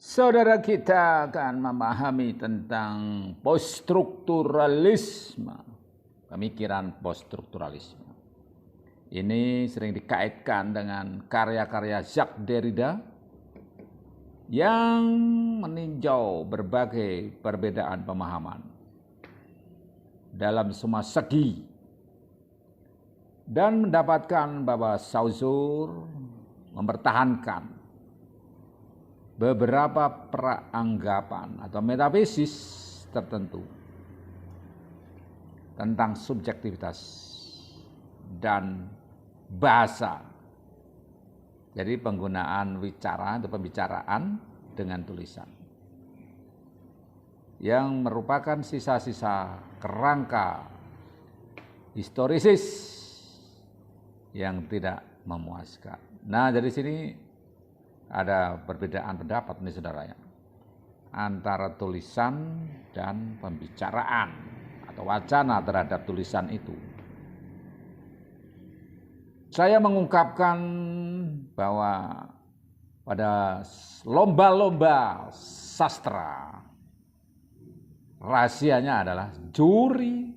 Saudara, kita akan memahami tentang poststrukturalisme, pemikiran poststrukturalisme. Ini sering dikaitkan dengan karya-karya Jacques Derrida yang meninjau berbagai perbedaan pemahaman dalam semua segi dan mendapatkan bahwa Saussure mempertahankan beberapa peranggapan atau metafisis tertentu tentang subjektivitas dan bahasa. Jadi penggunaan wicara atau pembicaraan dengan tulisan yang merupakan sisa-sisa kerangka historisis yang tidak memuaskan. Nah, dari sini ada perbedaan pendapat nih saudara ya, antara tulisan dan pembicaraan atau wacana terhadap tulisan itu. Saya mengungkapkan bahwa pada lomba-lomba sastra rahasianya adalah juri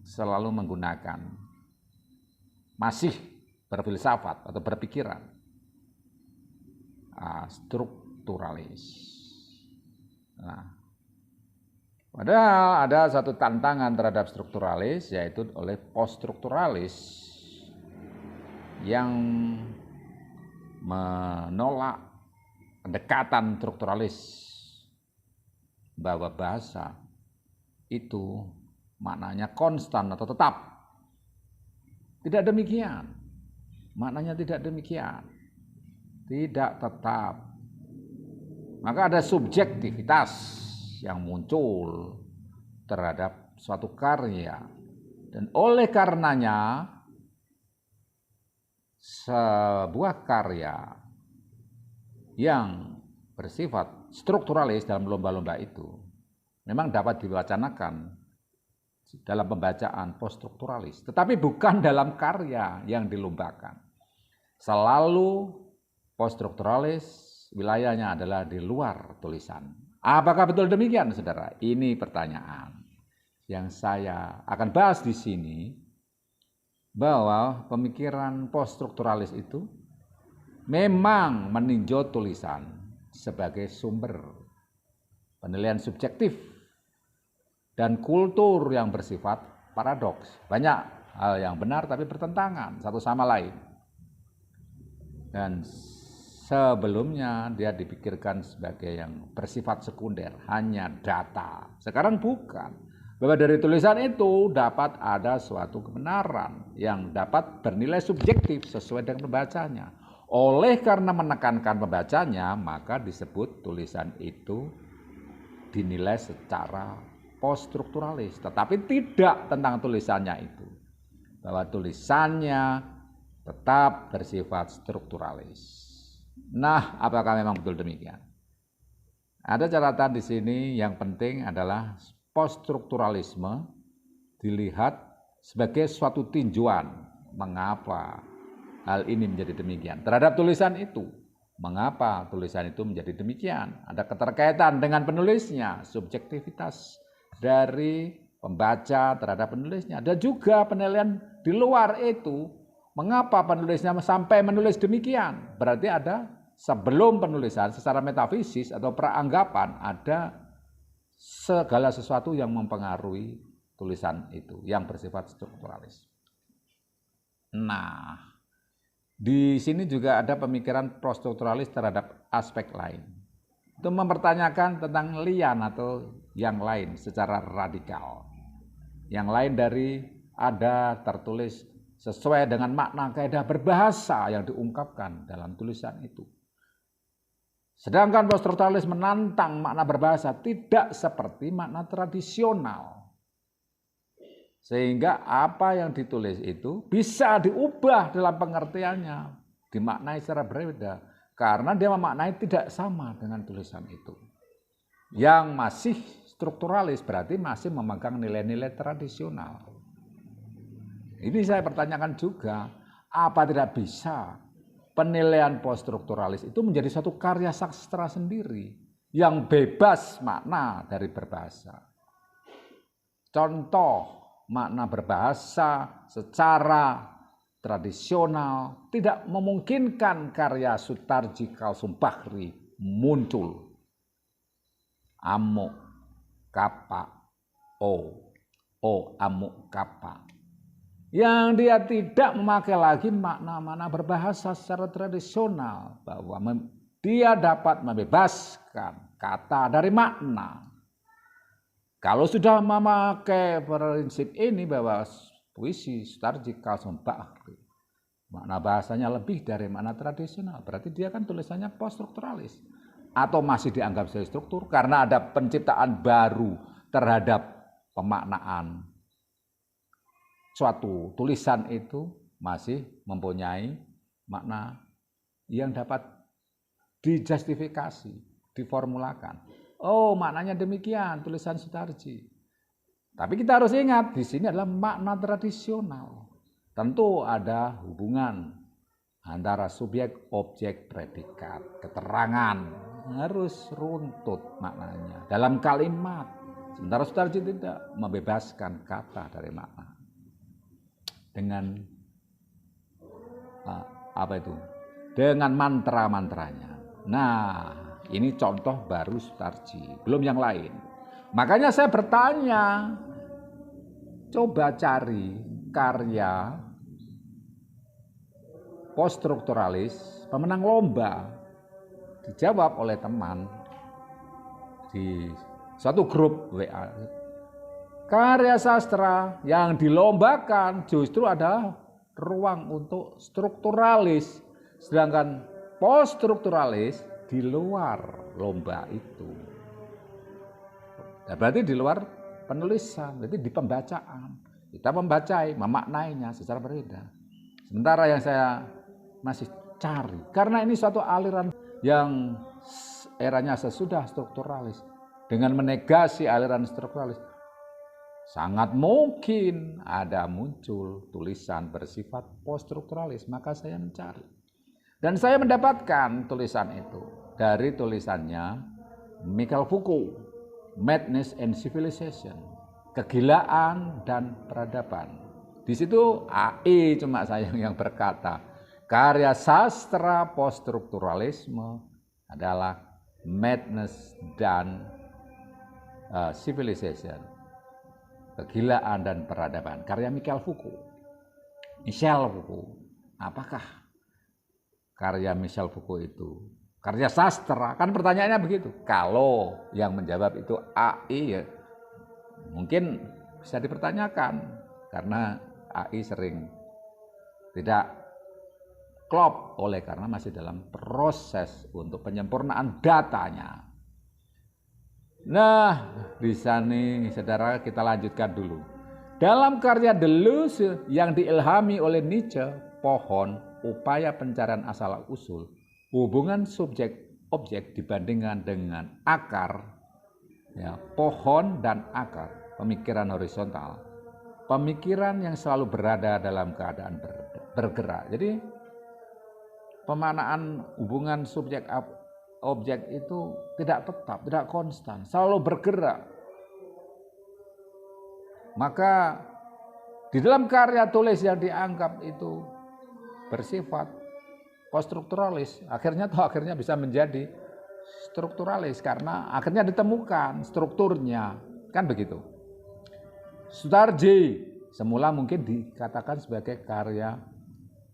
selalu menggunakan masih berfilsafat atau berpikiran strukturalis. Nah, padahal ada satu tantangan terhadap strukturalis, yaitu oleh poststrukturalis yang menolak pendekatan strukturalis bahwa bahasa itu maknanya konstan atau tetap. Tidak demikian. Maknanya tidak demikian. Tidak tetap. Maka ada subjektivitas yang muncul terhadap suatu karya. Dan oleh karenanya sebuah karya yang bersifat strukturalis dalam lomba-lomba itu memang dapat diwacanakan dalam pembacaan poststrukturalis, tetapi bukan dalam karya yang dilombakan. Selalu poststrukturalis wilayahnya adalah di luar tulisan. Apakah betul demikian, saudara? Ini pertanyaan yang saya akan bahas di sini, bahwa pemikiran poststrukturalis itu memang meninjau tulisan sebagai sumber penilaian subjektif dan kultur yang bersifat paradoks. Banyak hal yang benar tapi bertentangan satu sama lain. Dan sebelumnya dia dipikirkan sebagai yang bersifat sekunder, hanya data. Sekarang bukan. Bahwa dari tulisan itu dapat ada suatu kebenaran yang dapat bernilai subjektif sesuai dengan pembacanya. Oleh karena menekankan pembacanya, maka disebut tulisan itu dinilai secara poststrukturalis. Tetapi tidak tentang tulisannya itu. Bahwa tulisannya tetap bersifat strukturalis. Nah, apakah memang betul demikian? Ada catatan di sini yang penting adalah poststrukturalisme dilihat sebagai suatu tinjauan mengapa hal ini menjadi demikian. Terhadap tulisan itu, mengapa tulisan itu menjadi demikian? Ada keterkaitan dengan penulisnya, subjektivitas dari pembaca terhadap penulisnya. Ada juga penilaian di luar itu, mengapa penulisnya sampai menulis demikian? Berarti ada sebelum penulisan secara metafisis atau peranggapan ada segala sesuatu yang mempengaruhi tulisan itu yang bersifat strukturalis. Nah, di sini juga ada pemikiran poststrukturalis terhadap aspek lain. Itu mempertanyakan tentang lian atau yang lain secara radikal. Yang lain dari ada tertulis sesuai dengan makna kaidah berbahasa yang diungkapkan dalam tulisan itu. Sedangkan poststrukturalis menantang makna berbahasa tidak seperti makna tradisional. Sehingga apa yang ditulis itu bisa diubah dalam pengertiannya, dimaknai secara berbeda. Karena dia memaknai tidak sama dengan tulisan itu. Yang masih strukturalis berarti masih memegang nilai-nilai tradisional. Ini saya pertanyakan juga, apa tidak bisa penilaian poststrukturalis itu menjadi suatu karya sastra sendiri yang bebas makna dari berbahasa. Contoh makna berbahasa secara tradisional tidak memungkinkan karya Sutarji Kalsum Bahri muncul. Amuk kapa amuk kapa. Yang dia tidak memakai lagi makna-makna berbahasa secara tradisional, bahwa dia dapat membebaskan kata dari makna. Kalau sudah memakai prinsip ini bahwa puisi Sutarji Kalsum Bahri makna bahasanya lebih dari makna tradisional, berarti dia kan tulisannya poststrukturalis atau masih dianggap sebagai struktur karena ada penciptaan baru terhadap pemaknaan. Suatu tulisan itu masih mempunyai makna yang dapat dijustifikasi, diformulakan. Oh, maknanya demikian tulisan Sutarji. Tapi kita harus ingat di sini adalah makna tradisional. Tentu ada hubungan antara subjek, objek, predikat, keterangan harus runtut maknanya dalam kalimat. Sementara Sutarji tidak membebaskan kata dari makna dengan dengan mantra-mantranya. Nah, ini contoh baru Sutarji, belum yang lain. Makanya saya bertanya, coba cari karya poststrukturalis pemenang lomba. Dijawab oleh teman di suatu grup WA. Karya sastra yang dilombakan justru ada ruang untuk strukturalis, sedangkan poststrukturalis di luar lomba itu. Nah, berarti di luar penulisan, berarti di pembacaan. Kita membacai, memaknainya secara berbeda. Sementara yang saya masih cari, karena ini suatu aliran yang eranya sesudah strukturalis, dengan menegasi aliran strukturalis, sangat mungkin ada muncul tulisan bersifat poststrukturalis. Maka saya mencari. Dan saya mendapatkan tulisan itu dari tulisannya Michel Foucault, Madness and Civilization, Kegilaan dan Peradaban. Di situ AI cuma saya yang berkata, karya sastra poststrukturalisme adalah Madness dan Civilization, Kegilaan dan Peradaban, karya Michel Foucault. Michel Foucault, apakah karya Michel Foucault itu karya sastra? Kan pertanyaannya begitu. Kalau yang menjawab itu AI, ya mungkin bisa dipertanyakan karena AI sering tidak klop karena masih dalam proses untuk penyempurnaan datanya. Nah, di sini saudara kita lanjutkan dulu. Dalam karya Deleuze yang diilhami oleh Nietzsche, Pohon, Upaya Pencarian Asal-Usul, hubungan subjek-objek dibandingkan dengan akar, ya, pohon dan akar, pemikiran horizontal, pemikiran yang selalu berada dalam keadaan bergerak. Jadi pemaknaan hubungan subjek objek itu tidak tetap, tidak konstan, selalu bergerak. Maka di dalam karya tulis yang dianggap itu bersifat poststrukturalis, akhirnya bisa menjadi strukturalis karena akhirnya ditemukan strukturnya, kan begitu. Sutarji semula mungkin dikatakan sebagai karya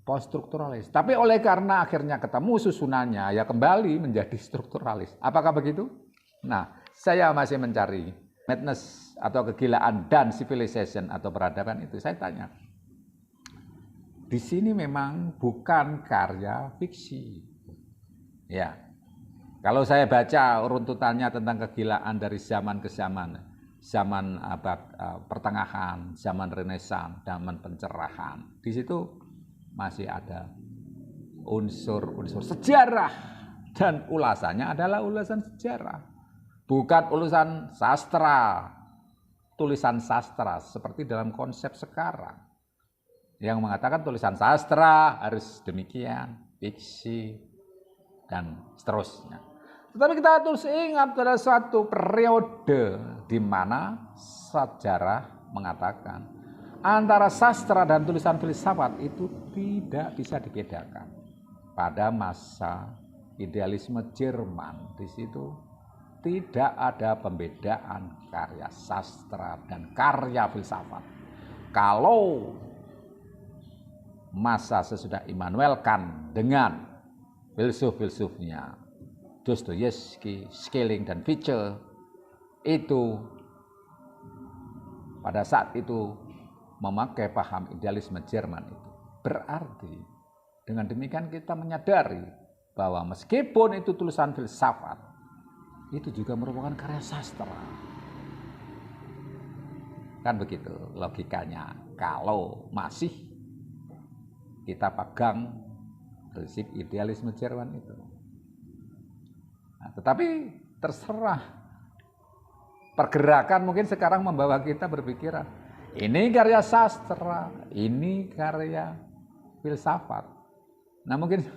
poststrukturalis, tapi karena akhirnya ketemu susunannya, ya kembali menjadi strukturalis. Apakah begitu? Nah, saya masih mencari madness atau kegilaan dan civilization atau peradaban itu. Saya tanya, di sini memang bukan karya fiksi. Ya, kalau saya baca runtutannya tentang kegilaan dari zaman ke zaman abad pertengahan, zaman Renaissance, zaman pencerahan, di situ masih ada unsur-unsur sejarah dan ulasannya adalah ulasan sejarah, bukan ulasan sastra, tulisan sastra seperti dalam konsep sekarang yang mengatakan tulisan sastra harus demikian, fiksi, dan seterusnya. Tetapi kita harus ingat pada suatu periode di mana sejarah mengatakan antara sastra dan tulisan filsafat itu tidak bisa dibedakan. Pada masa idealisme Jerman, di situ tidak ada pembedaan karya sastra dan karya filsafat. Kalau masa sesudah Immanuel Kant dengan filsuf-filsufnya Dostoyevsky, Schelling, dan Fichte itu pada saat itu memakai paham idealisme Jerman itu. Berarti dengan demikian kita menyadari bahwa meskipun itu tulisan filsafat, itu juga merupakan karya sastra. Kan begitu logikanya kalau masih kita pegang prinsip idealisme Jerman itu. Nah, tetapi terserah pergerakan mungkin sekarang membawa kita berpikiran ini karya sastra, ini karya filsafat. Nah mungkin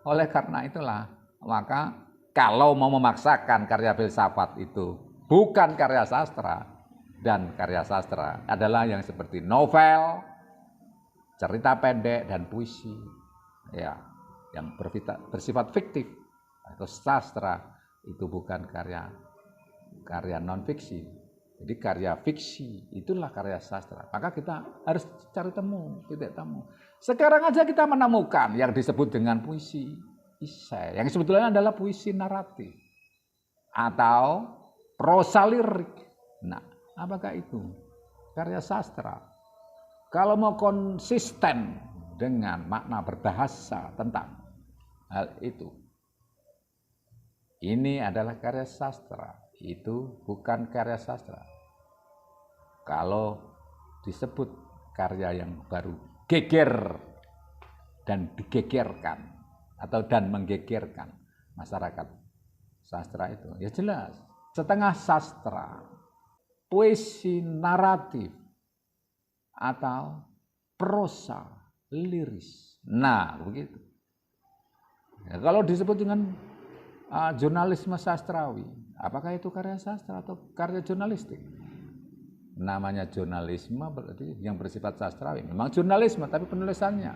oleh karena itulah maka kalau mau memaksakan karya filsafat itu bukan karya sastra, dan karya sastra adalah yang seperti novel, cerita pendek, dan puisi, ya, yang bersifat fiktif atau sastra itu bukan karya non fiksi. Jadi karya fiksi itulah karya sastra. Maka kita harus cari titik temu. Sekarang aja kita menemukan yang disebut dengan puisi esai, yang sebetulnya adalah puisi naratif atau prosa lirik. Nah, apakah itu karya sastra? Kalau mau konsisten dengan makna berbahasa tentang hal itu, ini adalah karya sastra, itu bukan karya sastra. Kalau disebut karya yang baru geger dan digegerkan atau dan menggegerkan masyarakat sastra itu, ya jelas setengah sastra, puisi naratif atau prosa liris. Nah, begitu. Ya, kalau disebut dengan jurnalisme sastrawi, apakah itu karya sastra atau karya jurnalistik? Namanya jurnalisme berarti yang bersifat sastrawi. Memang jurnalisme, tapi penulisannya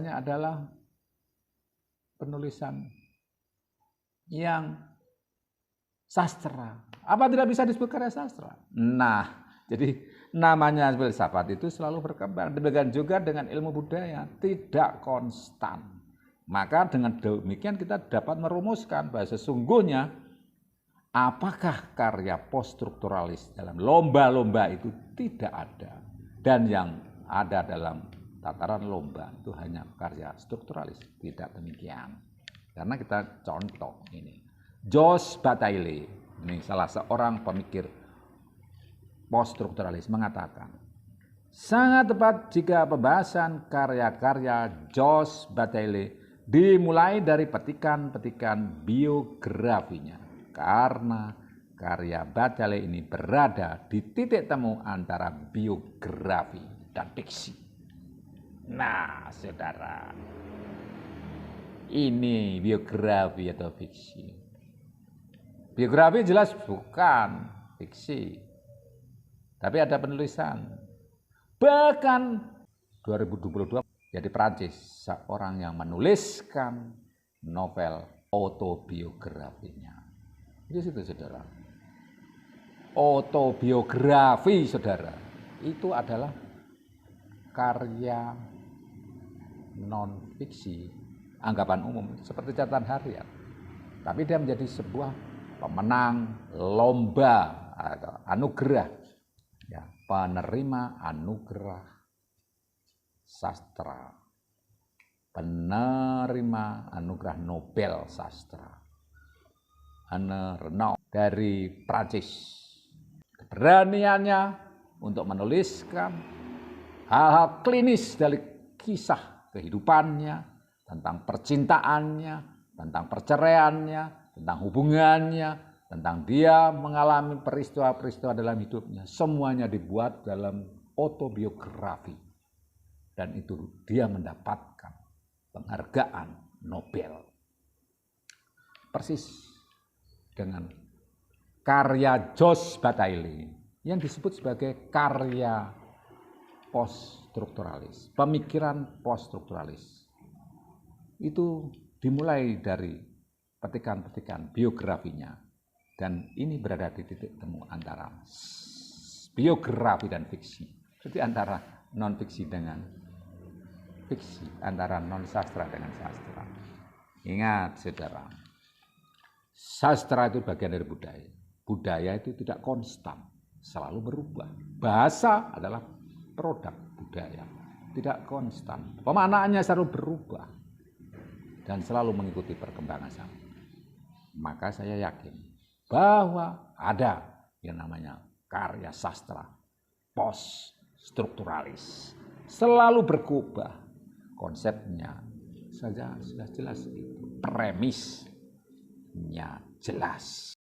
adalah penulisan yang sastra. Apa tidak bisa disebut karya sastra? Nah, jadi namanya filsafat itu selalu berkembang. Demikian juga dengan ilmu budaya, tidak konstan. Maka dengan demikian kita dapat merumuskan bahwa sesungguhnya apakah karya poststrukturalis dalam lomba-lomba itu tidak ada. Dan yang ada dalam tataran lomba itu hanya karya strukturalis. Tidak demikian. Karena kita contoh ini. Jos Bataille, ini salah seorang pemikir poststrukturalis mengatakan, sangat tepat jika pembahasan karya-karya Jos Bataille dimulai dari petikan-petikan biografinya, karena karya Bataille ini berada di titik temu antara biografi dan fiksi. Nah, saudara, ini biografi atau fiksi? Biografi jelas bukan fiksi, tapi ada penulisan. Bahkan 2022 jadi Prancis, seorang yang menuliskan novel autobiografinya. Di situ saudara. Autobiografi saudara, itu adalah karya non fiksi, anggapan umum seperti catatan harian. Tapi dia menjadi sebuah pemenang lomba atau anugerah, ya, penerima anugerah sastra, penerima anugerah Nobel sastra, Anne Renaud dari Prancis. Keberaniannya untuk menuliskan hal-hal klinis dari kisah kehidupannya, tentang percintaannya, tentang perceraiannya, tentang hubungannya, tentang dia mengalami peristiwa-peristiwa dalam hidupnya. Semuanya dibuat dalam autobiografi. Dan itu dia mendapatkan penghargaan Nobel. Persis dengan karya Jos Bataille yang disebut sebagai karya poststrukturalis, pemikiran poststrukturalis. Itu dimulai dari petikan-petikan biografinya, dan ini berada di titik temu antara biografi dan fiksi. Jadi antara non-fiksi dengan fiksi, antara non-sastra dengan sastra. Ingat saudara, sastra itu bagian dari budaya. Budaya itu tidak konstan, selalu berubah. Bahasa adalah produk budaya, tidak konstan. Pemaknaannya selalu berubah dan selalu mengikuti perkembangan zaman. Maka saya yakin bahwa ada yang namanya karya sastra poststrukturalis. Selalu berubah. Konsepnya saja sudah jelas, itu premisnya jelas.